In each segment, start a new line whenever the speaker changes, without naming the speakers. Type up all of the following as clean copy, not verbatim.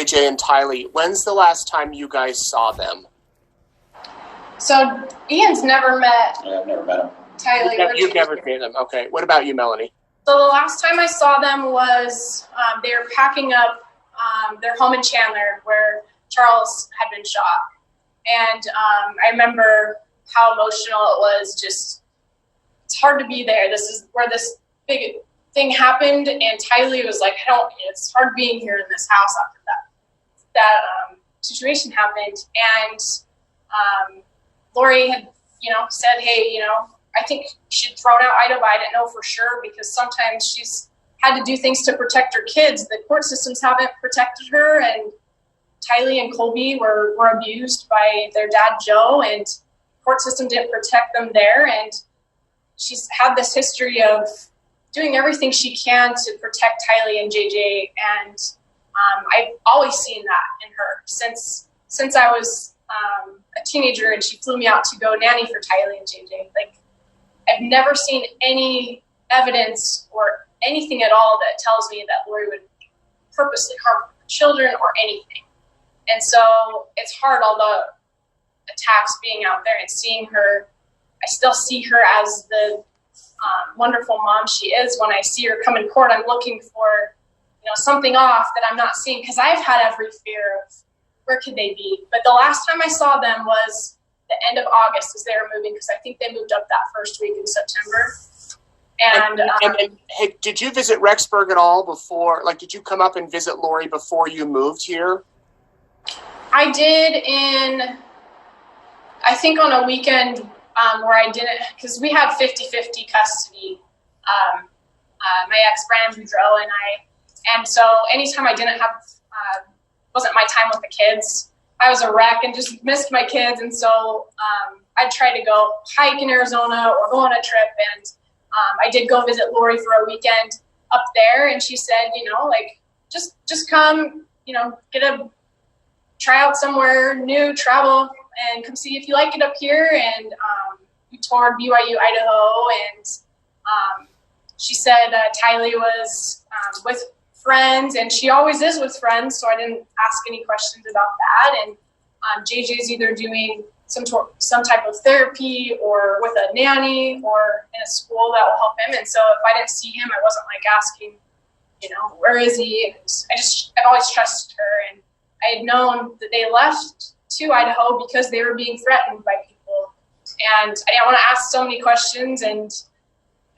JJ and Tylee, when's the last time you guys saw them?
So Ian's never met.
Yeah, I've never met him.
Tylee.
You've never seen them. Okay. What about you, Melanie?
So the last time I saw them was they were packing up their home in Chandler where Charles had been shot. And I remember how emotional it was. Just, it's hard to be there. This is where this big thing happened. And Tylee was like, it's hard being here in this house after that situation happened. And Lori had, said, hey, I think she'd thrown out Ida, but I didn't know for sure because sometimes she's had to do things to protect her kids. The court systems haven't protected her, and Tylee and Colby were abused by their dad, Joe, and the court system didn't protect them there. And she's had this history of doing everything she can to protect Tylee and JJ, and I've always seen that in her since I was a teenager, and she flew me out to go nanny for Tylee and JJ. Like, I've never seen any evidence or anything at all that tells me that Lori would purposely harm children or anything. And so it's hard, all the attacks being out there and seeing her. I still see her as the wonderful mom she is. When I see her come in court, I'm looking for something off that I'm not seeing, because I've had every fear of where could they be. But the last time I saw them was the end of August as they were moving, because I think they moved up that first week in September. And
hey, did you visit Rexburg at all before? Like, did you come up and visit Lori before you moved here?
I did I think on a weekend where I didn't, because we had 50-50 custody. My ex, Brandon Boudreau, and so anytime I didn't have, wasn't my time with the kids, I was a wreck and just missed my kids. And so I'd try to go hike in Arizona or go on a trip. And I did go visit Lori for a weekend up there. And she said, just come, try out somewhere new, travel, and come see if you like it up here. And we toured BYU, Idaho. And she said Tylee was with friends, and she always is with friends, so I didn't ask any questions about that. And JJ's either doing some type of therapy or with a nanny or in a school that will help him. And so if I didn't see him, I wasn't like asking, where is he? And I've always trusted her. And I had known that they left to Idaho because they were being threatened by people. And I didn't want to ask so many questions, and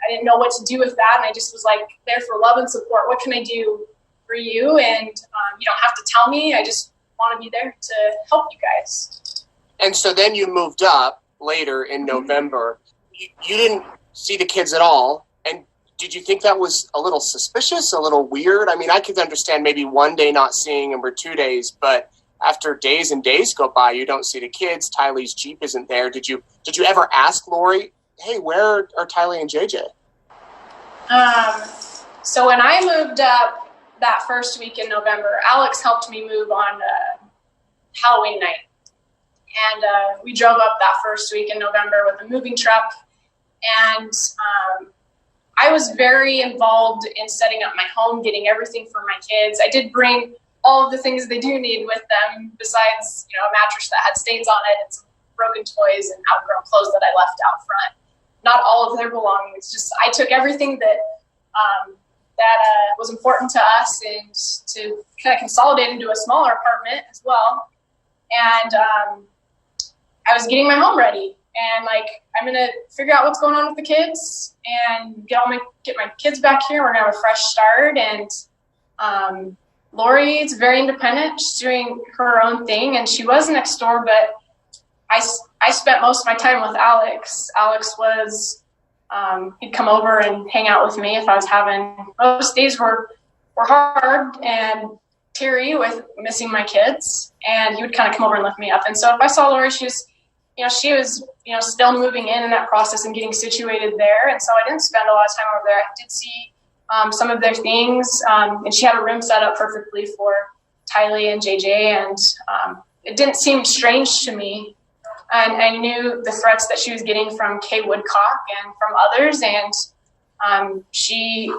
I didn't know what to do with that. And I just was like there for love and support. What can I do for you? And you don't have to tell me. I just want to be there to help you guys.
And so then you moved up later in November. You didn't see the kids at all. And did you think that was a little suspicious, a little weird? I mean, I could understand maybe one day not seeing them or 2 days, but after days and days go by, you don't see the kids. Tylee's Jeep isn't there. Did you ever ask Lori, hey, where are Tylee and JJ?
So when I moved up that first week in November, Alex helped me move on Halloween night. And we drove up that first week in November with a moving truck. And I was very involved in setting up my home, getting everything for my kids. I did bring all of the things they do need with them, besides, a mattress that had stains on it and some broken toys and outgrown clothes that I left out front. Not all of their belongings. Just I took everything that was important to us and to kind of consolidate into a smaller apartment as well. And I was getting my home ready, and I'm gonna figure out what's going on with the kids and get my kids back here. We're gonna have a fresh start. And Lori is very independent. She's doing her own thing, and she was next door, but I spent most of my time with Alex. Alex was, he'd come over and hang out with me if I was having, most days were hard and teary with missing my kids, and he would kind of come over and lift me up. And so if I saw Lori, she was still moving in that process and getting situated there. And so I didn't spend a lot of time over there. I did see some of their things, and she had a room set up perfectly for Tylee and JJ, and it didn't seem strange to me. And I knew the threats that she was getting from Kay Woodcock and from others, and she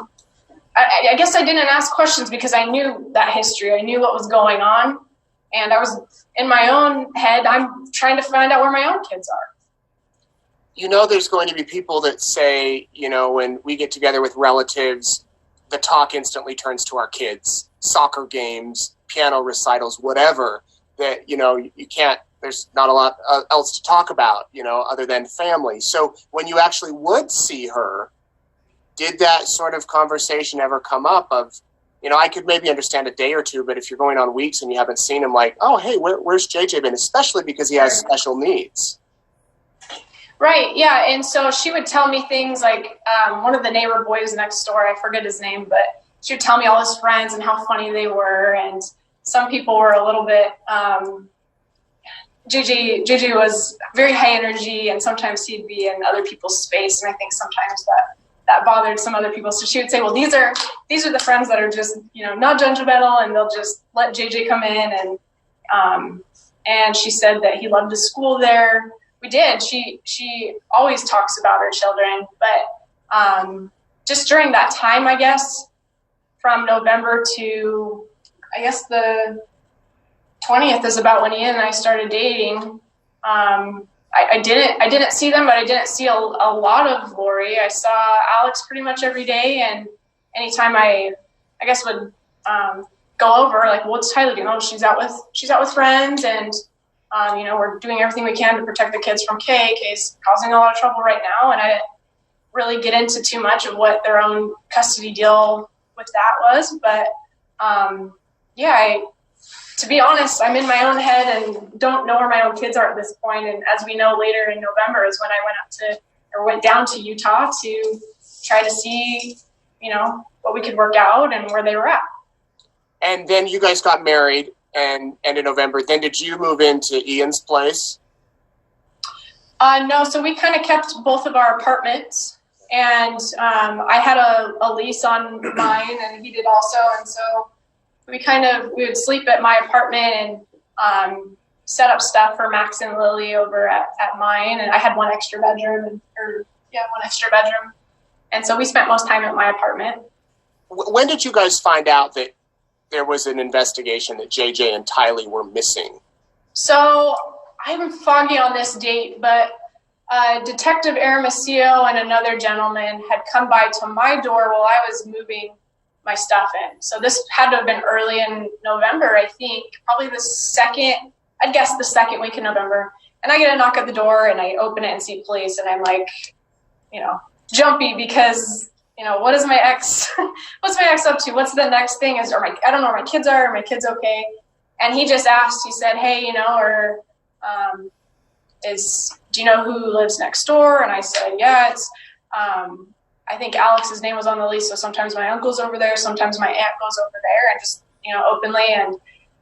I guess I didn't ask questions because I knew that history. I knew what was going on. And I was in my own head, I'm trying to find out where my own kids are.
You know, there's going to be people that say, you know, when we get together with relatives, the talk instantly turns to our kids, soccer games, piano recitals, whatever, that, you know, you can't, there's not a lot else to talk about, you know, other than family. So when you actually would see her, did that sort of conversation ever come up of, you know, I could maybe understand a day or two, but if you're going on weeks and you haven't seen him, like, oh, hey, where's JJ been? Especially because he has special needs.
Right, yeah, and so she would tell me things like one of the neighbor boys next door, I forget his name, but she would tell me all his friends and how funny they were, and some people were a little bit, JJ was very high energy, and sometimes he'd be in other people's space, and I think sometimes that bothered some other people. So she would say, well, these are the friends that are just, you know, not judgmental, and they'll just let JJ come in, and she said that he loved the school there. We did. She always talks about her children, but just during that time, I guess, from November to, I guess the 20th is about when Ian and I started dating. I didn't see them, but I didn't see a lot of Lori. I saw Alex pretty much every day, and anytime I guess would go over, like, what's Tyler doing? Oh, she's out with friends, and you know, we're doing everything we can to protect the kids from Kay. Kay's causing a lot of trouble right now, and I didn't really get into too much of what their own custody deal with that was. But yeah, to be honest, I'm in my own head and don't know where my own kids are at this point. And as we know, later in November is when I went down to Utah to try to see, you know, what we could work out and where they were at.
And then you guys got married and end of November. Then did you move into Ian's place?
No, so we kind of kept both of our apartments, and I had a lease on mine, and he did also. And so we would sleep at my apartment and set up stuff for Max and Lily over at mine. And I had one extra bedroom. And so we spent most time at my apartment.
When did you guys find out that there was an investigation that JJ and Tylee were missing?
So I'm foggy on this date, but Detective Aramacio and another gentleman had come by to my door while I was moving my stuff in. So this had to have been early in November, I think, probably the second week in November. And I get a knock at the door, and I open it and see police, and I'm like, you know, jumpy because, you know, what's my ex up to? What's the next thing? I don't know where my kids are. Are my kids okay? And he just asked, he said, hey, you know, do you know who lives next door? And I said, yeah, it's, I think Alex's name was on the lease. So sometimes my uncle's over there. Sometimes my aunt goes over there, and just, you know, openly. And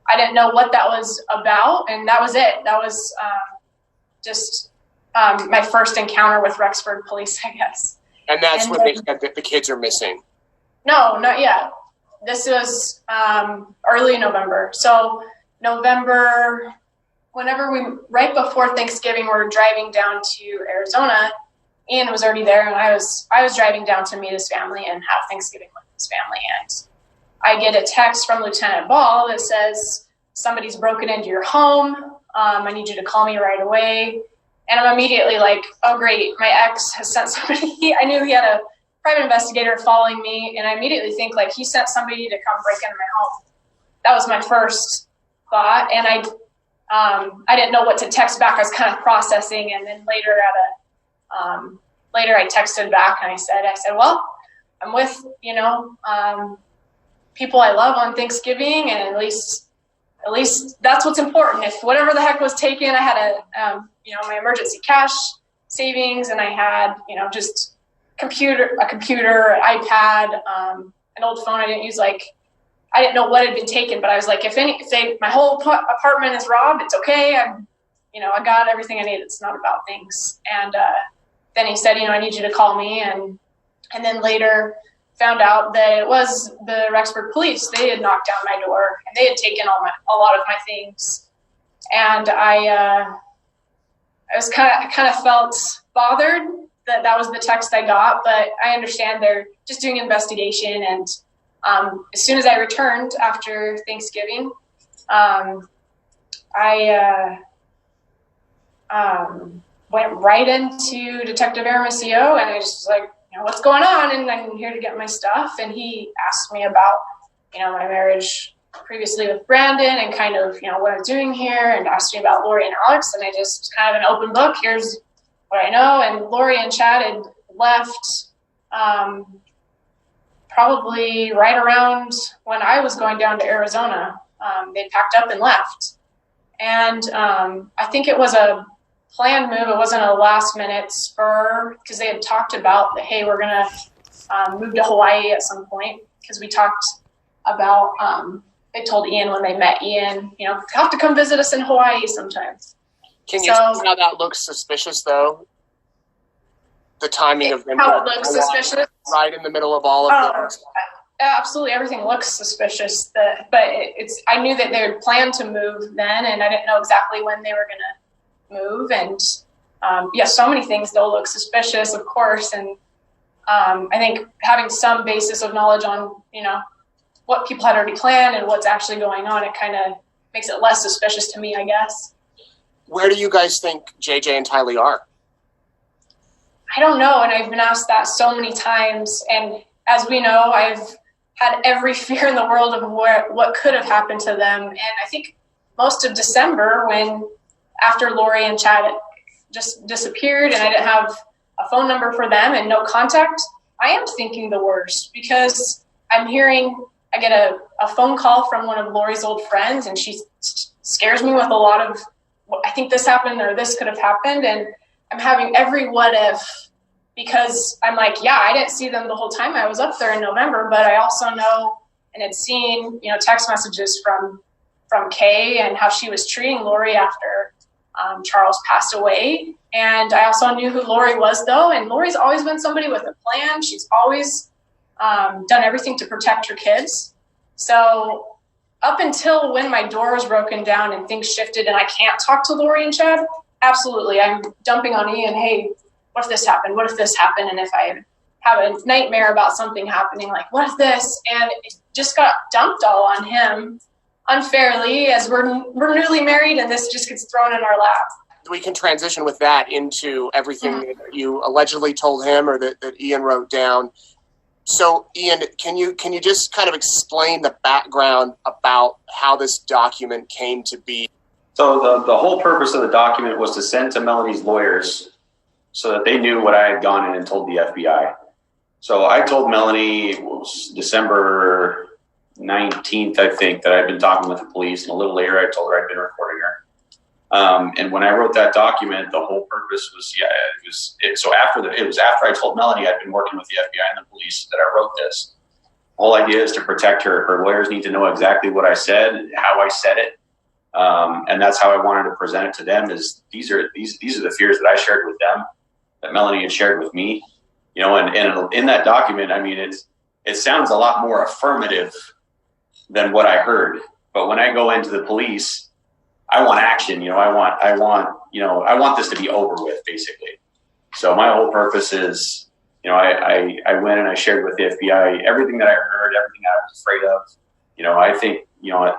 I didn't know what that was about. And that was it. That was just my first encounter with Rexford police, I guess.
And that's when they said that the kids are missing.
No, not yet. This was early November. So November, right before Thanksgiving, we were driving down to Arizona. Ian was already there, and I was driving down to meet his family and have Thanksgiving with his family. And I get a text from Lieutenant Ball that says, somebody's broken into your home. I need you to call me right away. And I'm immediately like, oh, great, my ex has sent somebody. I knew he had a private investigator following me, and I immediately think, like, he sent somebody to come break into my home. That was my first thought, and I didn't know what to text back. I was kind of processing, and then later I texted back, and I said, well, I'm with, you know, people I love on Thanksgiving, and at least that's what's important. If whatever the heck was taken, I had you know, my emergency cash savings, and I had, you know, just a computer, an iPad, an old phone I didn't use. Like, I didn't know what had been taken, but I was like, if my whole apartment is robbed, it's okay. I got everything I need. It's not about things. And then he said, you know, I need you to call me, and then later found out that it was the Rexford police. They had knocked down my door, and they had taken a lot of my things. And I kind of felt bothered that was the text I got, but I understand they're just doing investigation. And as soon as I returned after Thanksgiving, I went right into Detective Aramisio, and I just was like, what's going on? And I'm here to get my stuff. And he asked me about, my marriage previously with Brandon and kind of, what I'm doing here, and asked me about Lori and Alex. And I just kind of an open book. Here's what I know. And Lori and Chad had left probably right around when I was going down to Arizona. They packed up and left. And I think it was a planned move. It wasn't a last minute spur, because they had talked about that, hey, we're going to move to Hawaii at some point, because we talked about, they told Ian when they met Ian, you have to come visit us in Hawaii sometimes.
Can you see how that looks suspicious, though? The timing of them.
How it looks suspicious?
Right in the middle of all of this.
Absolutely, everything looks suspicious. But I knew that they had planned to move then, and I didn't know exactly when they were going to move. And so many things though look suspicious, of course. And I think having some basis of knowledge on what people had already planned and what's actually going on, it kind of makes it less suspicious to me, I guess.
Where do you guys think JJ and Tylee are?
I don't know, and I've been asked that so many times. And as we know, I've had every fear in the world of what could have happened to them. And I think most of December, after Lori and Chad just disappeared and I didn't have a phone number for them and no contact, I am thinking the worst, because I'm hearing, I get a phone call from one of Lori's old friends, and she scares me with a lot of, I think this happened or this could have happened. And I'm having every what if, because I'm like, I didn't see them the whole time I was up there in November, but I also know and had seen, text messages from Kay and how she was treating Lori after Charles passed away. And I also knew who Lori was, though. And Lori's always been somebody with a plan. She's always done everything to protect her kids. So up until when my door was broken down and things shifted and I can't talk to Lori and Chad, absolutely, I'm dumping on Ian, hey, what if this happened? What if this happened? And if I have a nightmare about something happening, like, what if this? And it just got dumped all on him unfairly, as we're newly married, and this just gets thrown in our lap.
We can transition with that into everything that you allegedly told him, or that Ian wrote down. So, Ian, can you just kind of explain the background about how this document came to be?
So the whole purpose of the document was to send to Melanie's lawyers so that they knew what I had gone in and told the FBI. So I told Melanie, it was December 19th, I think, that I'd been talking with the police, and a little later I told her I'd been recording her. And when I wrote that document, the whole purpose was, it was after I told Melanie I'd been working with the FBI and the police that I wrote this. The whole idea is to protect her. Her lawyers need to know exactly what I said, how I said it. And that's how I wanted to present it to them, is these are the fears that I shared with them, that Melanie had shared with me, and in that document, I mean, it sounds a lot more affirmative than what I heard. But when I go into the police, I want action. I want this to be over with, basically. So my whole purpose is, I went and I shared with the FBI everything that I heard, everything I was afraid of. I think,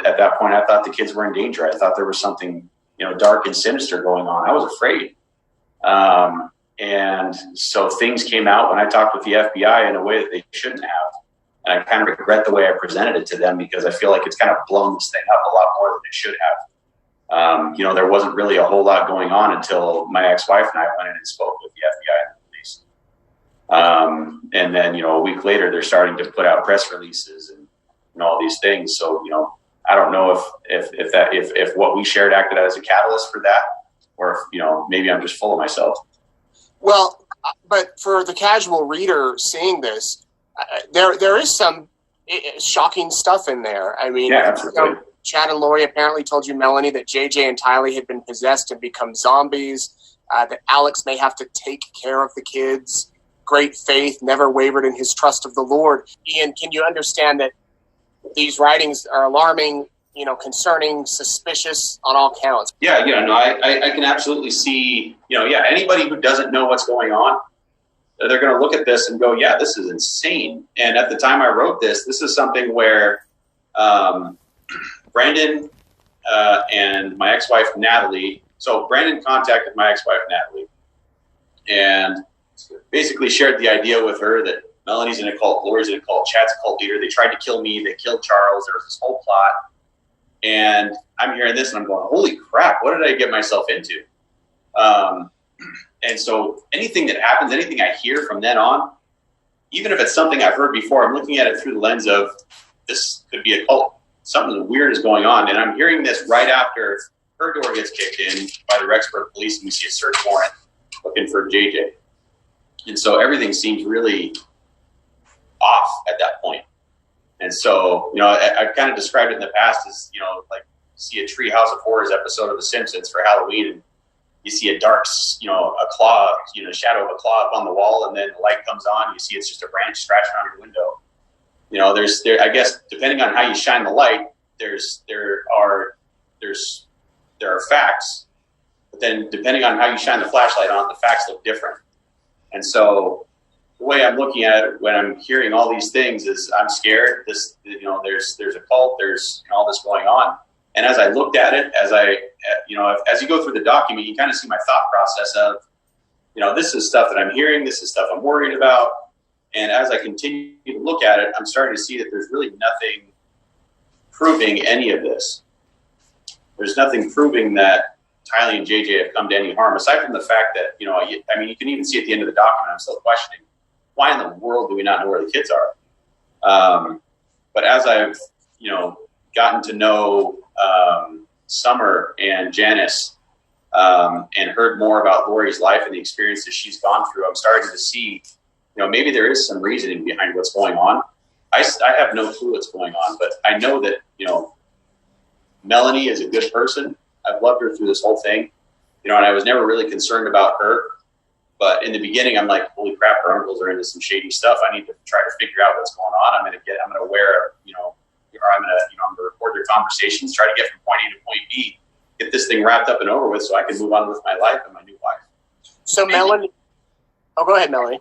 at that point, I thought the kids were in danger. I thought there was something, dark and sinister going on. I was afraid. And so things came out when I talked with the FBI in a way that they shouldn't have. And I kind of regret the way I presented it to them, because I feel like it's kind of blown this thing up a lot more than it should have. There wasn't really a whole lot going on until my ex-wife and I went in and spoke with the FBI and the police. And then, a week later, they're starting to put out press releases and all these things. So, I don't know if what we shared acted as a catalyst for that, or if, maybe I'm just full of myself.
Well, but for the casual reader seeing this, there is some shocking stuff in there. I mean,
yeah, absolutely.
Chad and Lori apparently told you, Melanie, that JJ and Tylee had been possessed and become zombies, that Alex may have to take care of the kids. Great faith, never wavered in his trust of the Lord. Ian, can you understand that these writings are alarming, concerning, suspicious on all counts?
Yeah, I can absolutely see, anybody who doesn't know what's going on they're going to look at this and go, yeah, this is insane. And at the time I wrote this is something where Brandon and my ex-wife, Natalie, so Brandon contacted my ex-wife, Natalie, and basically shared the idea with her that Melanie's in a cult, Lori's in a cult, Chad's a cult leader. They tried to kill me. They killed Charles. There was this whole plot. And I'm hearing this and I'm going, holy crap, what did I get myself into? And so anything that happens, anything I hear from then on, even if it's something I've heard before, I'm looking at it through the lens of this could be a cult. Something weird is going on. And I'm hearing this right after her door gets kicked in by the Rexburg police and we see a search warrant looking for JJ. And so everything seems really off at that point. And so, I've kind of described it in the past as, like see a Treehouse of Horrors episode of The Simpsons for Halloween, and you see a dark, a claw, shadow of a claw up on the wall, and then the light comes on, you see it's just a branch scratching on your window. I guess depending on how you shine the light, there are facts, but then depending on how you shine the flashlight on, the facts look different. And so the way I'm looking at it when I'm hearing all these things is I'm scared. There's a cult, there's all this going on. And as I looked at it, as you go through the document, you kind of see my thought process of, this is stuff that I'm hearing, this is stuff I'm worried about. And as I continue to look at it, I'm starting to see that there's really nothing proving any of this. There's nothing proving that Tylee and JJ have come to any harm, aside from the fact that, you can even see at the end of the document, I'm still questioning, why in the world do we not know where the kids are? But as I've, gotten to know Summer and Janice and heard more about Lori's life and the experiences she's gone through, I'm starting to see, maybe there is some reasoning behind what's going on. I have no clue what's going on, but I know that, Melanie is a good person. I've loved her through this whole thing, and I was never really concerned about her. But in the beginning, I'm like, holy crap, her uncles are into some shady stuff. I need to try to figure out what's going on. I'm going to wear, I'm going to record their conversations, try to get from point A to point B, get this thing wrapped up and over with so I can move on with my life and my new life.
So Melanie, go ahead, Melanie.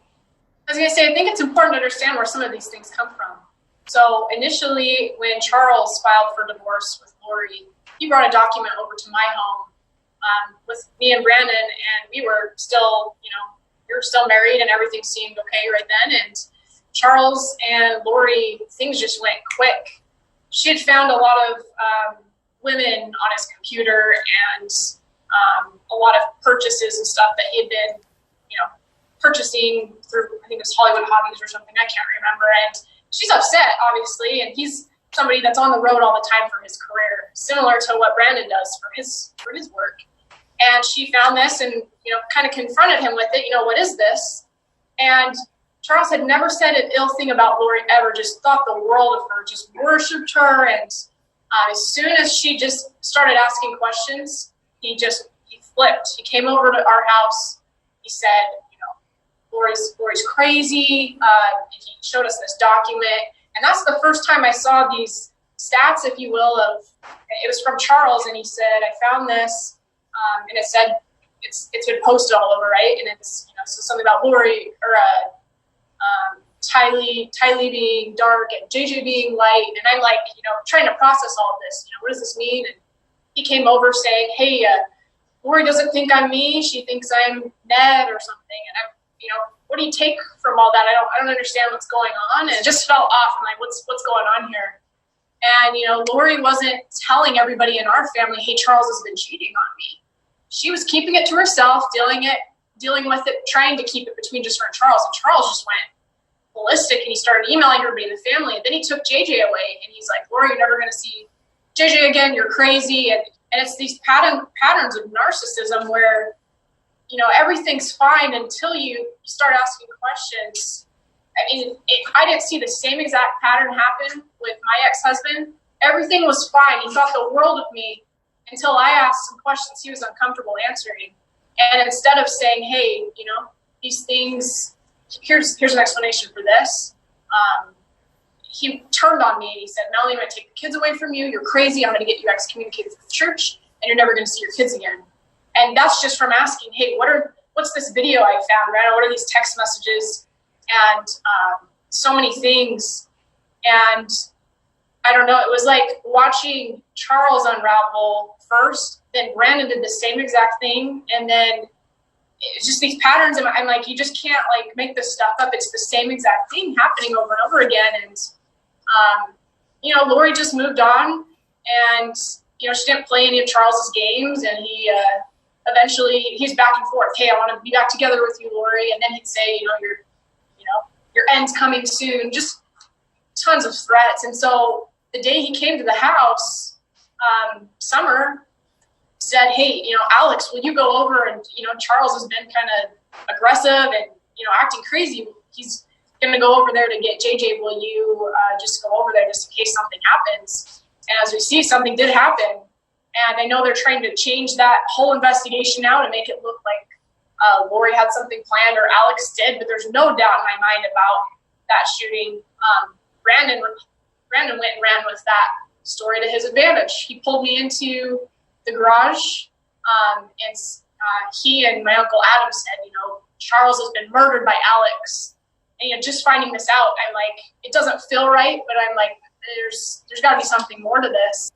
I was going to say, I think it's important to understand where some of these things come from. So initially, when Charles filed for divorce with Lori, he brought a document over to my home with me and Brandon, and we were still, we were still married and everything seemed okay right then. And Charles and Lori, things just went quick. She had found a lot of women on his computer and a lot of purchases and stuff that he had been, purchasing through, I think it was Hollywood Hobbies or something, I can't remember. And she's upset, obviously, and he's somebody that's on the road all the time for his career, similar to what Brandon does for his work. And she found this and, kind of confronted him with it. What is this? And Charles had never said an ill thing about Lori ever, just thought the world of her, just worshipped her. And as soon as she just started asking questions, he flipped. He came over to our house. He said, Lori's crazy. He showed us this document. And that's the first time I saw these stats, if you will, it was from Charles, and he said, I found this, and it said, it's been posted all over, right? And it's, so something about Lori, or Tylee being dark and JJ being light, and I'm like, trying to process all of this, what does this mean? And he came over saying, hey, Lori doesn't think I'm me, she thinks I'm Ned or something, and I'm, what do you take from all that? I don't understand what's going on. And it just felt off. I'm like, what's going on here? And, Lori wasn't telling everybody in our family, hey, Charles has been cheating on me. She was keeping it to herself, dealing with it, trying to keep it between just her and Charles. And Charles just went ballistic, and he started emailing everybody in the family. And then he took JJ away, and he's like, Lori, you're never going to see JJ again. You're crazy. And it's these patterns of narcissism where, everything's fine until you start asking questions. I mean, I didn't see the same exact pattern happen with my ex-husband. Everything was fine. He thought the world of me until I asked some questions he was uncomfortable answering. And instead of saying, hey, these things, here's an explanation for this, he turned on me and he said, Melanie, I'm going to take the kids away from you. You're crazy. I'm going to get you excommunicated from the church, and you're never going to see your kids again. And that's just from asking, hey, what what's this video I found, Rana? What are these text messages? And so many things. And I don't know, it was like watching Charles unravel first, then Brandon did the same exact thing, and then it's just these patterns, and I'm like, you just can't like make this stuff up. It's the same exact thing happening over and over again. And you know, Lori just moved on, and you know, she didn't play any of Charles's games, and he eventually he's back and forth. Hey, I want to be back together with you, Lori, and then he'd say, your end's coming soon. Just tons of threats. And so the day he came to the house, Summer said, hey, Alex, will you go over? And, Charles has been kind of aggressive and, acting crazy. He's going to go over there to get JJ. Will you just go over there just in case something happens? And as we see, something did happen. And I know they're trying to change that whole investigation now to make it look like Lori had something planned or Alex did, but there's no doubt in my mind about that shooting. Brandon went and ran with that story to his advantage. He pulled me into the garage, and he and my Uncle Adam said, Charles has been murdered by Alex. And just finding this out, I'm like, it doesn't feel right, but I'm like, there's got to be something more to this.